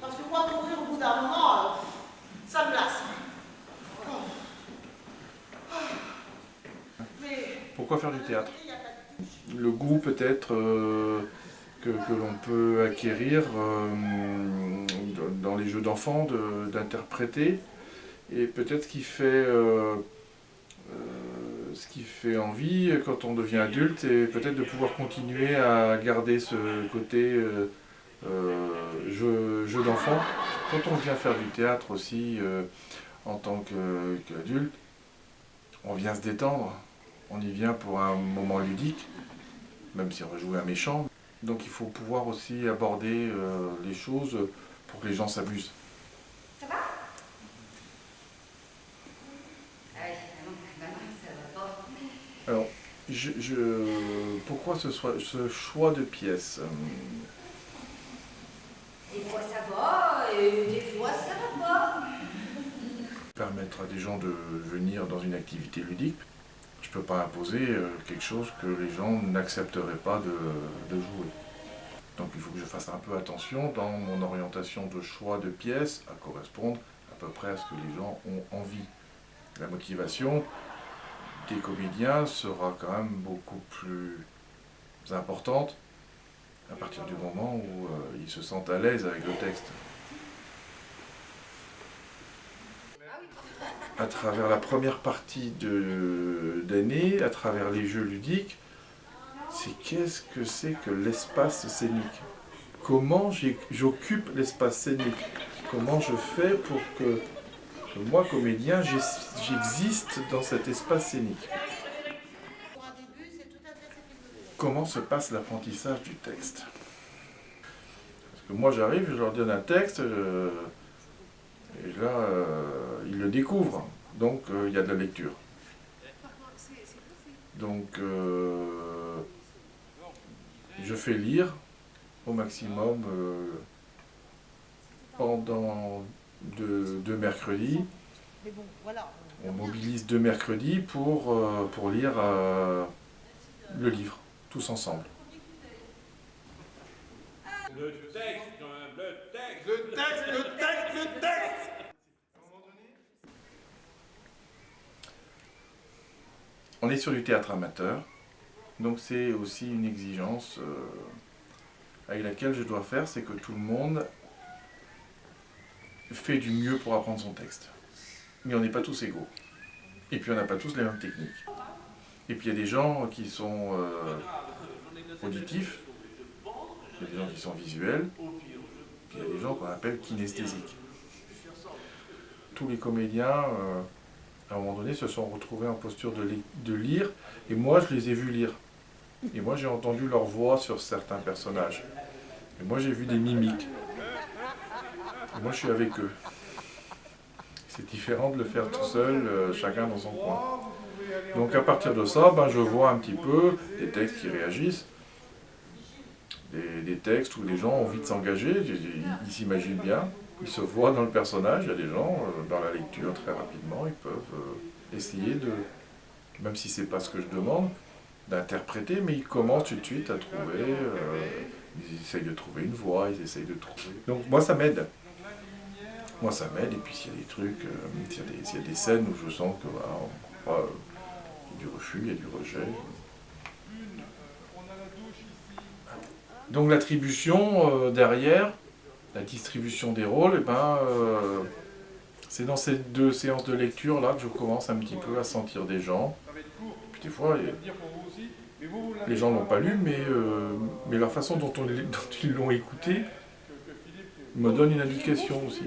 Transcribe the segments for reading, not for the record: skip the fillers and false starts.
Parce que moi, courir au bout d'un moment, ça me lasse. Pourquoi faire du théâtre? Le goût peut-être que l'on peut acquérir dans les jeux d'enfants, d'interpréter, et peut-être ce qui fait envie quand on devient adulte, et peut-être de pouvoir continuer à garder ce côté jeu d'enfant. Quand on vient faire du théâtre aussi en tant qu'adulte, on vient se détendre, on y vient pour un moment ludique, même si on va jouer un méchant. Donc il faut pouvoir aussi aborder les choses pour que les gens s'amusent. Ça va? Ah oui, non, ça va pas. Alors, pourquoi ce choix de pièces? Des fois ça va, et des fois ça va pas. Permettre à des gens de venir dans une activité ludique. Je ne peux pas imposer quelque chose que les gens n'accepteraient pas de jouer. Donc il faut que je fasse un peu attention dans mon orientation de choix de pièces à correspondre à peu près à ce que les gens ont envie. La motivation des comédiens sera quand même beaucoup plus importante à partir du moment où ils se sentent à l'aise avec le texte. À travers la première partie d'année, à travers les jeux ludiques, c'est qu'est-ce que c'est que l'espace scénique? Comment j'occupe l'espace scénique? Comment je fais pour que moi, comédien, j'existe dans cet espace scénique? Comment se passe l'apprentissage du texte? Parce que moi j'arrive, je leur donne un texte, et là, ils le découvrent. Donc il y a de la lecture. Donc je fais lire au maximum pendant deux mercredis. On mobilise 2 mercredis pour lire le livre, tous ensemble. Le texte, le texte, le texte, le texte, le texte. On est sur du théâtre amateur, donc c'est aussi une exigence avec laquelle je dois faire, c'est que tout le monde fait du mieux pour apprendre son texte. Mais on n'est pas tous égaux. Et puis on n'a pas tous les mêmes techniques. Et puis il y a des gens qui sont auditifs, il y a des gens qui sont visuels, puis il y a des gens qu'on appelle kinesthésiques. Tous les comédiens, à un moment donné, se sont retrouvés en posture de lire, et moi je les ai vus lire. Et moi j'ai entendu leur voix sur certains personnages. Et moi j'ai vu des mimiques. Et moi je suis avec eux. C'est différent de le faire tout seul, chacun dans son coin. Donc à partir de ça, je vois un petit peu des textes qui réagissent, des textes où les gens ont envie de s'engager, ils s'imaginent bien, ils se voient dans le personnage. Il y a des gens, dans la lecture très rapidement, ils peuvent essayer de, même si c'est pas ce que je demande, d'interpréter, mais ils commencent tout de suite à trouver, ils essayent de trouver une voix, ils essayent de trouver. Donc moi ça m'aide. Moi ça m'aide, et puis s'il y a des trucs, s'il y a des scènes où je sens que voilà, il y a du refus, il y a du rejet. Donc l'attribution derrière, la distribution des rôles, c'est dans ces 2 séances de lecture là que je commence un petit peu à sentir des gens. Puis des fois, les gens ne l'ont pas lu, mais la façon dont ils l'ont écouté me donne une indication aussi.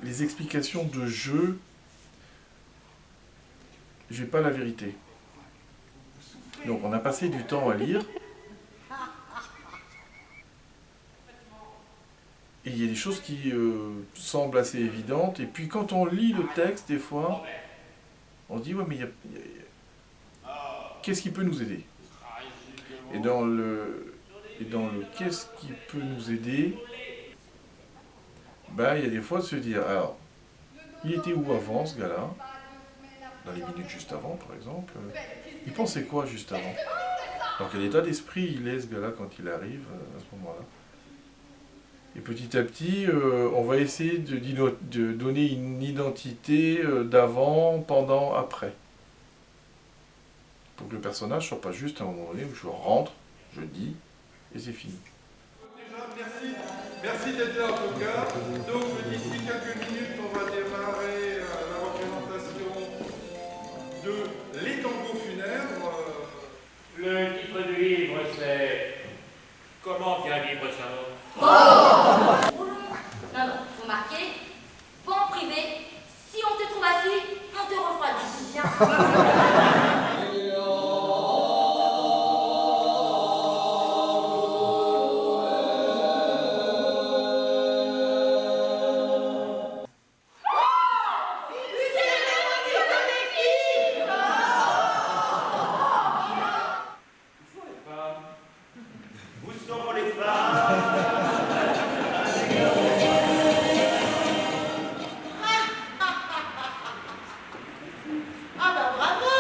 Les explications de jeu, j'ai pas la vérité. Donc on a passé du temps à lire, et il y a des choses qui semblent assez évidentes, et puis quand on lit le texte, des fois, on se dit, ouais, mais qu'est-ce qui peut nous aider? Et dans le qu'est-ce qui peut nous aider, il y a des fois de se dire, alors, il était où avant ce gars-là? Dans les minutes juste avant, par exemple. Il pensait quoi juste avant? Dans quel état d'esprit il est ce gars-là quand il arrive à ce moment-là? Et petit à petit, on va essayer de donner une identité d'avant, pendant, après. Pour que le personnage ne soit pas juste à un moment donné où je rentre, je dis, et c'est fini. Déjà, merci d'être là en tout cas. Donc d'ici quelques minutes, on va démarrer la représentation de Les Tombeaux funèbres. Le titre du livre, c'est Comment bien vivre sa mort. Non, faut marquer. Pas en privé. Si on te trouve assis, on te refroidit. Bien. Où sont les femmes? Ah bah bravo!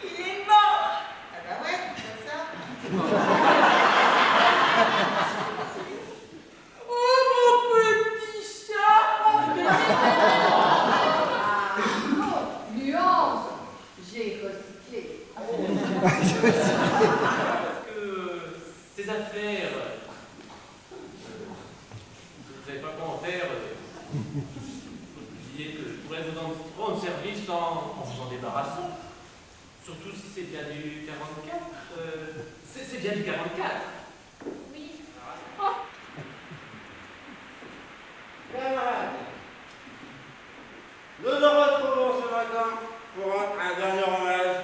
Il est mort! Ah bah ouais, c'est ça. Oh mon petit chat! Nuance. J'ai recyclé. Parce que ces affaires, vous ne savez pas quoi en faire. Vous disiez que je pourrais vous rendre service en vous en débarrassant. Surtout si c'est bien du 44. C'est bien du 44. Oui. Camarades, nous nous retrouvons ce matin pour un dernier hommage